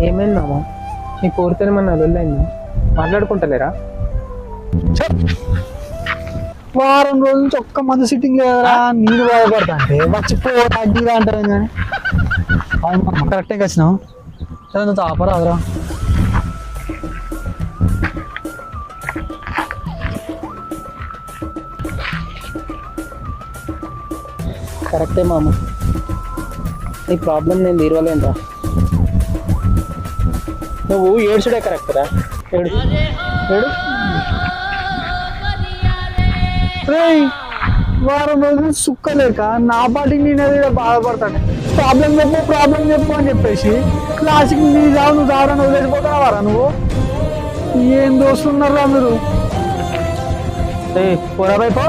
ఏమైంది మామ? నీ కోరితే ఏమన్నా లొల్లైందా? మాట్లాడుకుంటలేరా? వారం రోజుల నుంచి ఒక్క మంది సిట్టింగ్ లేదరా, నేను బాధపడతా అంటే మర్చిపోరా అడ్డీరా అంటారు కానీ కరెక్టే వచ్చినావు. సరే నువ్వు తాపరాదురా. కరెక్టే మామ, నీ ప్రాబ్లం నేను తీరవలేనురా. నువ్వు ఏడ్చుడే కరెక్ట్ రా. ఏడు ఏడు. రేయ్, వారం రోజులు సుక్కలేక నా పాటికి నేను ఏదో బాధపడతాను. ప్రాబ్లం చెప్పు అని చెప్పేసి క్లాసిక్ నీ చావు నువ్వు చావడానికి వదిలేసిపోతున్నావారా నువ్వు? ఏం దోస్తున్నారా మీరు? పోరా వైపు.